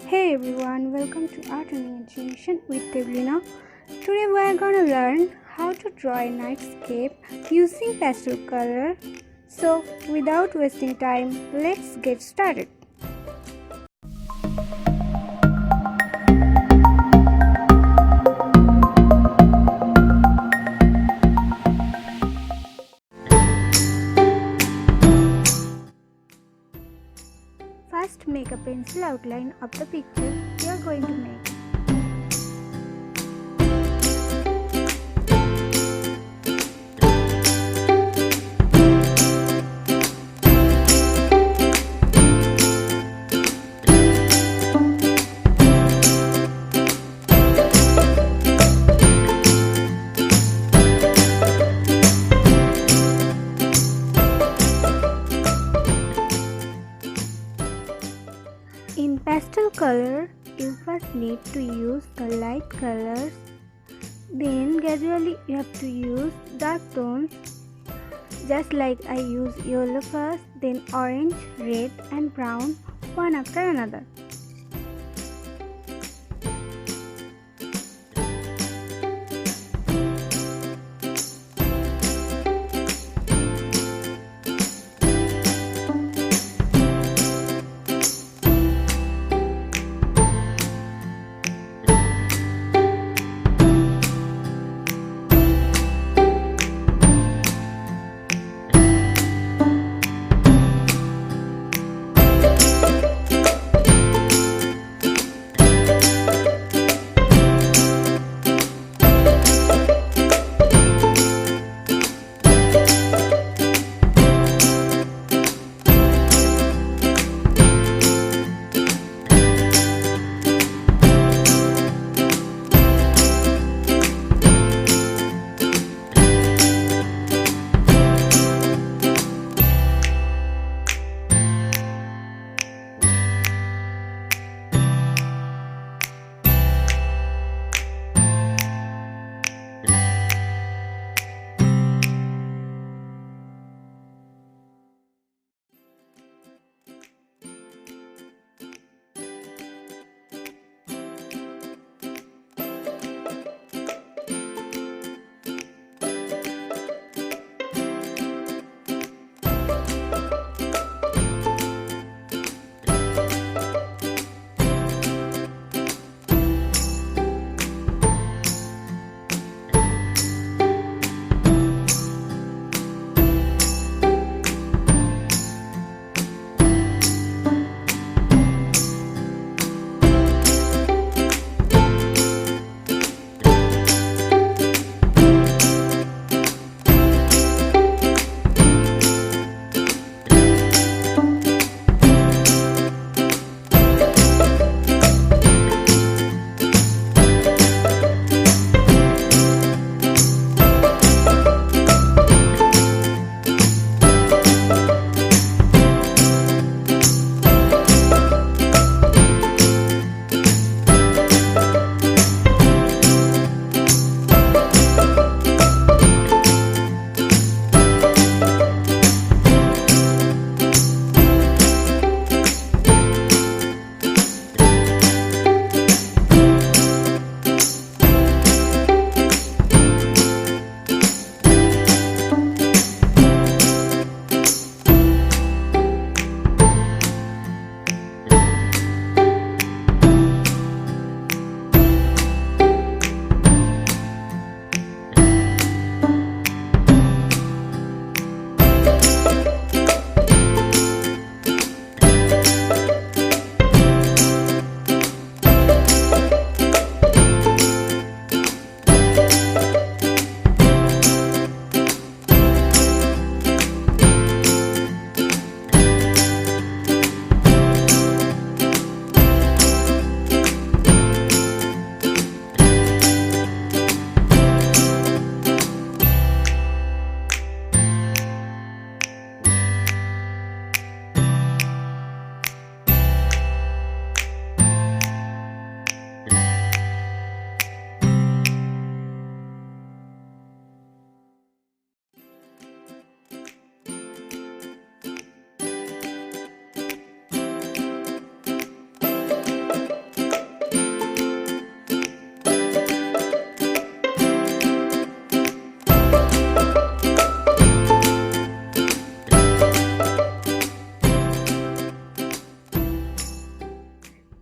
Hey everyone, welcome to Art and Imagination with Devlina. Today we are gonna learn how to draw a nightscape using pastel color. So without wasting time, let's get started. First make a pencil outline of the picture you are going to make. In pastel color, you first need to use the light colors, then gradually you have to use dark tones, just like I use yellow first, then orange, red and brown, one after another.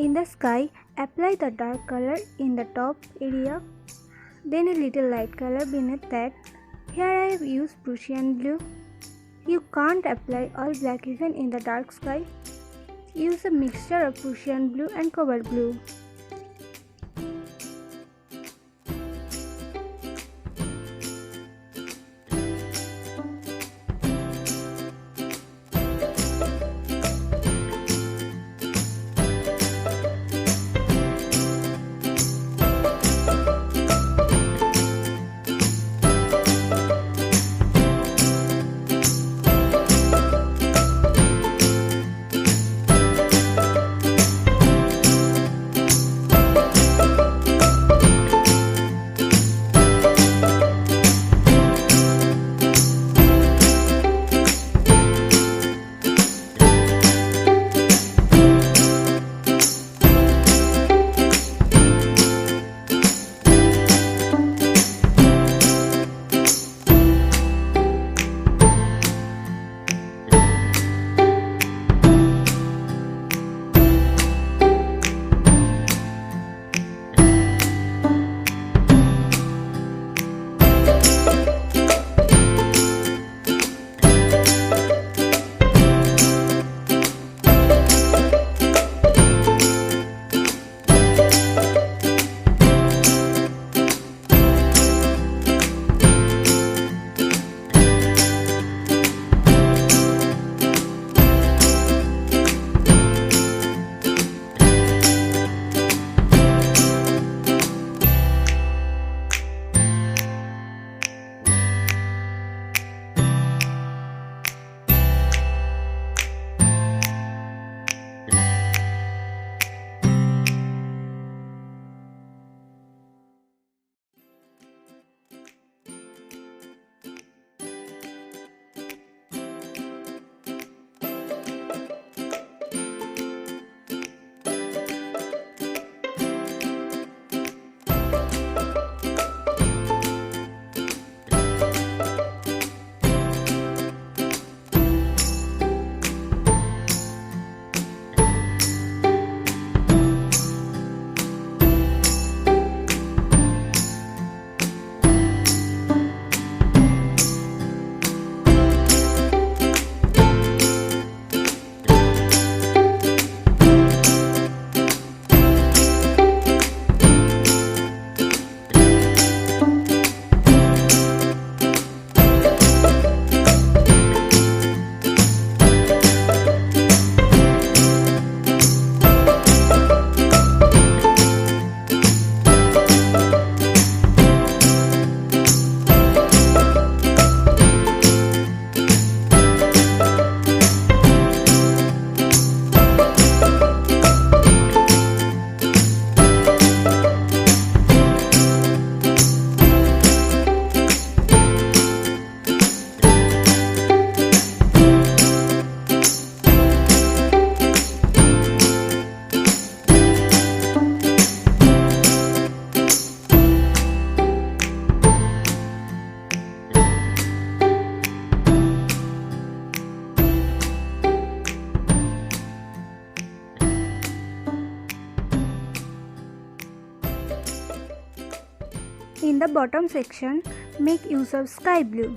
In the sky, apply the dark color in the top area, then a little light color beneath that. Here I have used Prussian blue. You can't apply all black even in the dark sky. Use a mixture of Prussian blue and cobalt blue. In the bottom section, make use of sky blue.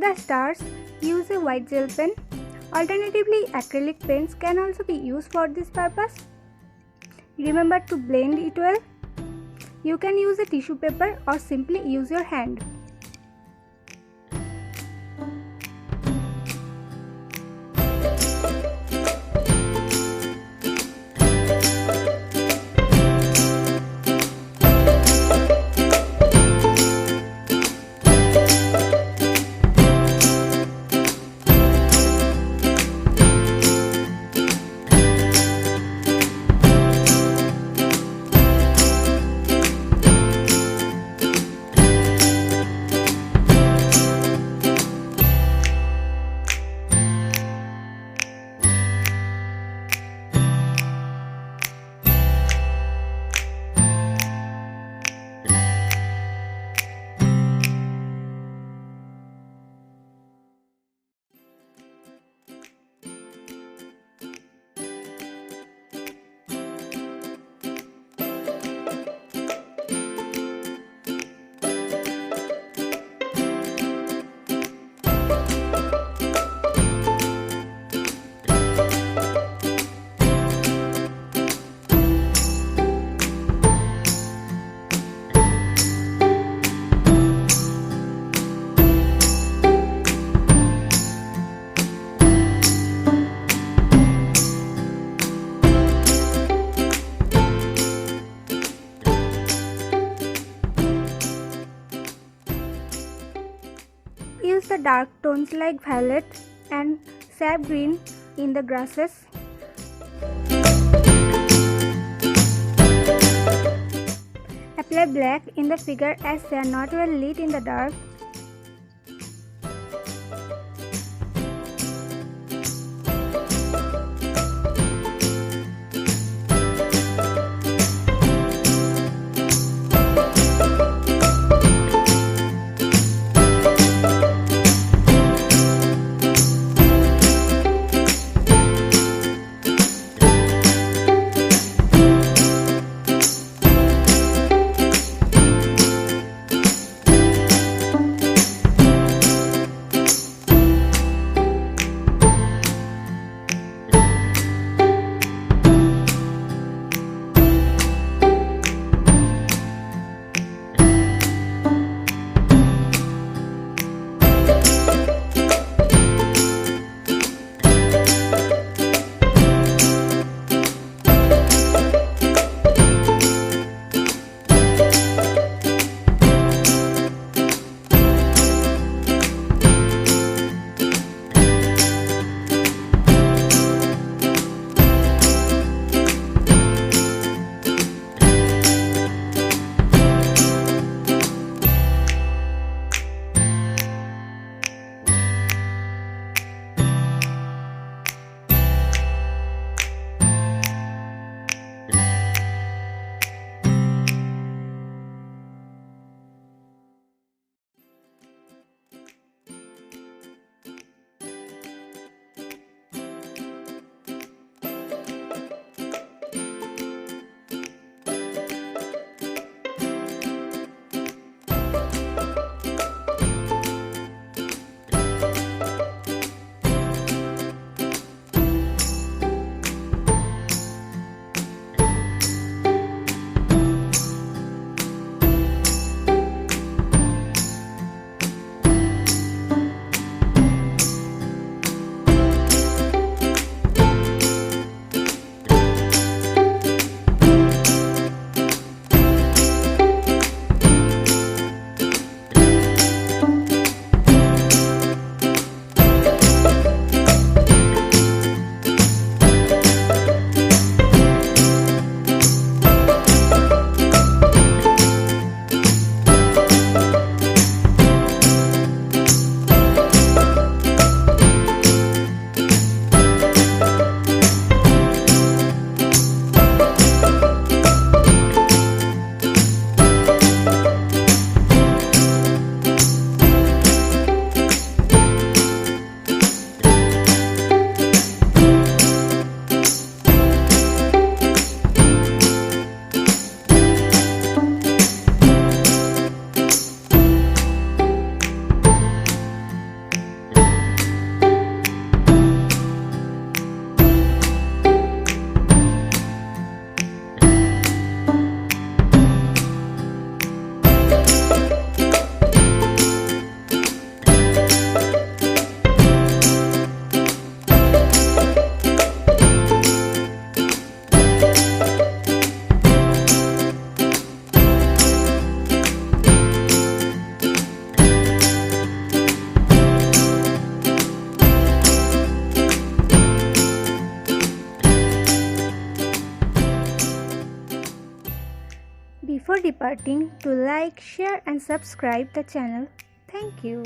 the stars, use a white gel pen. Alternatively, acrylic paints can also be used for this purpose. Remember to blend it well. You can use a tissue paper or simply use your hand. Use the dark tones like violet and sap green in the grasses. Apply black in the figure as they are not well lit in the dark. Before departing, to like, share and subscribe the channel. Thank you.